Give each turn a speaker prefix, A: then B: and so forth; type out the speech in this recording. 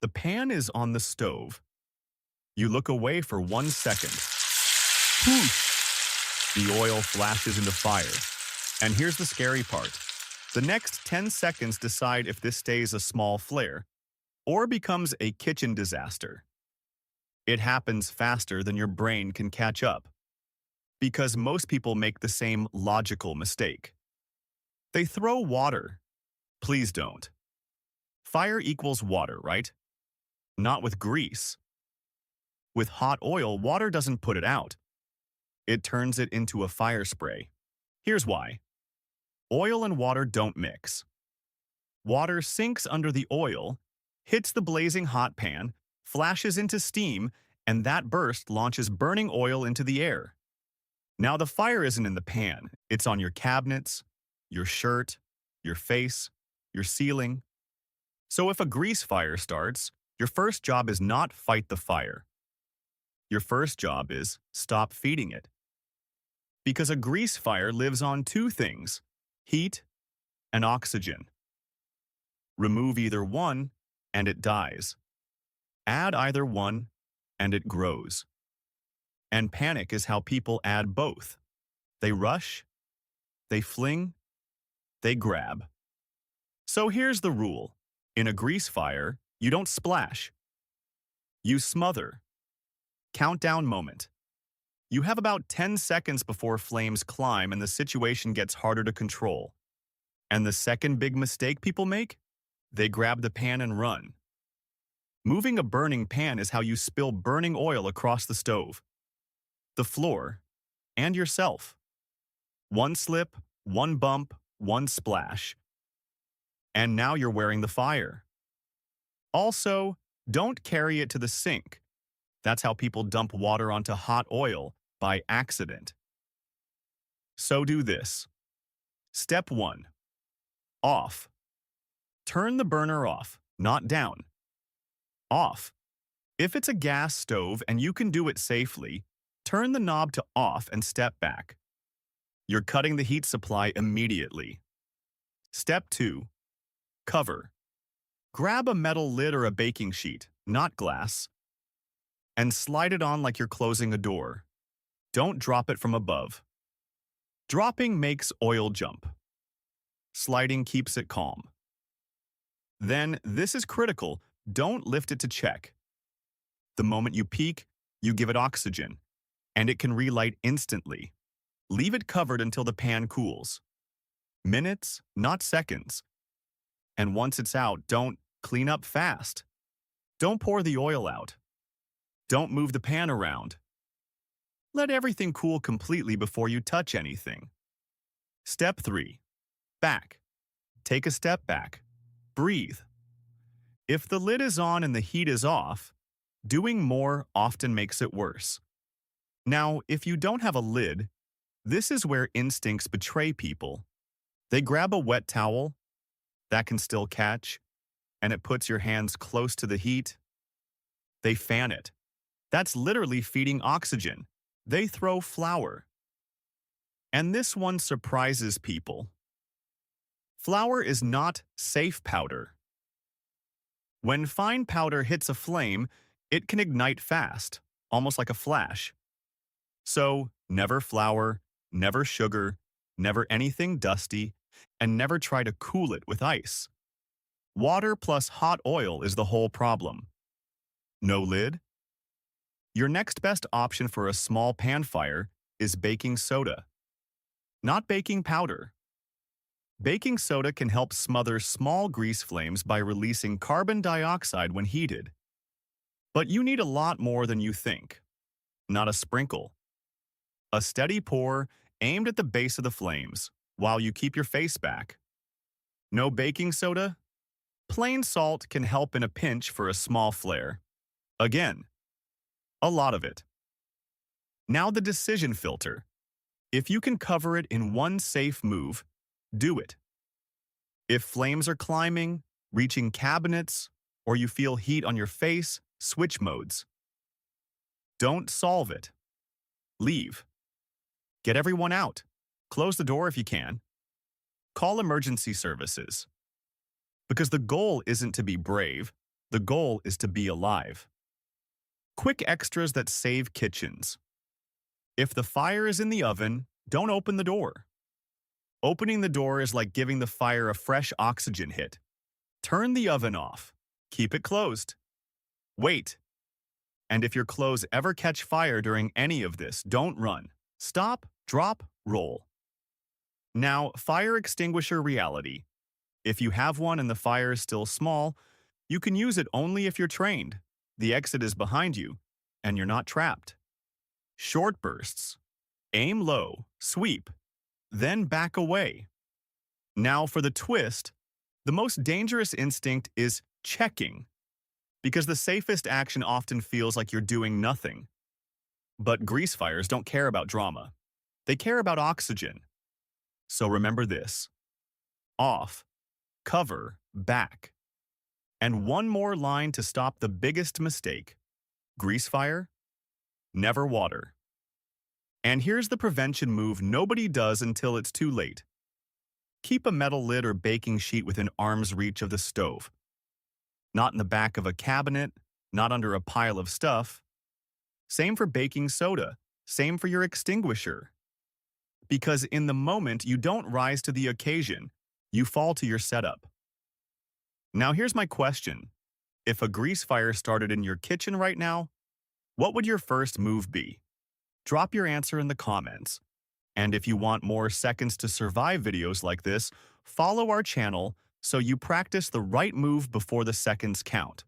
A: The pan is on the stove. You look away for 1 second. Whoosh! The oil flashes into fire. And here's the scary part. The next 10 seconds decide if this stays a small flare or becomes a kitchen disaster. It happens faster than your brain can catch up, because most people make the same logical mistake. They throw water. Please don't. Fire equals water, right? Not with grease. With hot oil, water doesn't put it out. It turns it into a fire spray. Here's why. Oil and water don't mix. Water sinks under the oil, hits the blazing hot pan, flashes into steam, and that burst launches burning oil into the air. Now the fire isn't in the pan, it's on your cabinets, your shirt, your face, your ceiling. So if a grease fire starts, your first job is not fight the fire. Your first job is stop feeding it. Because a grease fire lives on two things: heat and oxygen. Remove either one, and it dies. Add either one, and it grows. And panic is how people add both. They rush, they fling, they grab. So here's the rule. In a grease fire, you don't splash. You smother. Countdown moment. You have about 10 seconds before flames climb and the situation gets harder to control. And the second big mistake people make? They grab the pan and run. Moving a burning pan is how you spill burning oil across the stove, the floor, and yourself. One slip, one bump, one splash. And now you're wearing the fire. Also, don't carry it to the sink. That's how people dump water onto hot oil by accident. So do this. Step 1. Off. Turn the burner off, not down. Off. If it's a gas stove and you can do it safely, turn the knob to off and step back. You're cutting the heat supply immediately. Step 2. Cover. Grab a metal lid or a baking sheet, not glass, and slide it on like you're closing a door. Don't drop it from above. Dropping makes oil jump. Sliding keeps it calm. Then, this is critical, don't lift it to check. The moment you peak, you give it oxygen, and it can relight instantly. Leave it covered until the pan cools. Minutes, not seconds. And once it's out, don't clean up fast. Don't pour the oil out. Don't move the pan around. Let everything cool completely before you touch anything. Step 3. Back. Take a step back. Breathe. If the lid is on and the heat is off, doing more often makes it worse. Now, if you don't have a lid, this is where instincts betray people. They grab a wet towel that can still catch, and it puts your hands close to the heat. They fan it. That's literally feeding oxygen. They throw flour. And this one surprises people. Flour is not safe powder. When fine powder hits a flame, it can ignite fast, almost like a flash. So, never flour, never sugar, never anything dusty, and never try to cool it with ice. Water plus hot oil is the whole problem. No lid? Your next best option for a small pan fire is baking soda. Not baking powder. Baking soda can help smother small grease flames by releasing carbon dioxide when heated. But you need a lot more than you think. Not a sprinkle. A steady pour aimed at the base of the flames while you keep your face back. No baking soda? Plain salt can help in a pinch for a small flare. Again, a lot of it. Now the decision filter. If you can cover it in one safe move, do it. If flames are climbing, reaching cabinets, or you feel heat on your face, switch modes. Don't solve it. Leave. Get everyone out. Close the door if you can. Call emergency services. Because the goal isn't to be brave, The goal is to be alive. Quick extras that save kitchens. If the fire is in the oven, don't open the door. Opening the door is like giving the fire a fresh oxygen hit. Turn the oven off. Keep it closed. Wait. And if your clothes ever catch fire during any of this, don't run. Stop, drop, roll. Now, fire extinguisher reality. If you have one and the fire is still small, you can use it only if you're trained. The exit is behind you, and you're not trapped. Short bursts. Aim low, sweep, then back away. Now for the twist, the most dangerous instinct is checking, because the safest action often feels like you're doing nothing. But grease fires don't care about drama. They care about oxygen. So remember this. Off, cover, back. And one more line to stop the biggest mistake. Grease fire? Never water. And here's the prevention move nobody does until it's too late. Keep a metal lid or baking sheet within arm's reach of the stove. Not in the back of a cabinet, not under a pile of stuff. Same for baking soda, same for your extinguisher. Because in the moment, you don't rise to the occasion, you fall to your setup. Now here's my question. If a grease fire started in your kitchen right now, what would your first move be? Drop your answer in the comments. And if you want more seconds to survive videos like this, follow our channel so you practice the right move before the seconds count.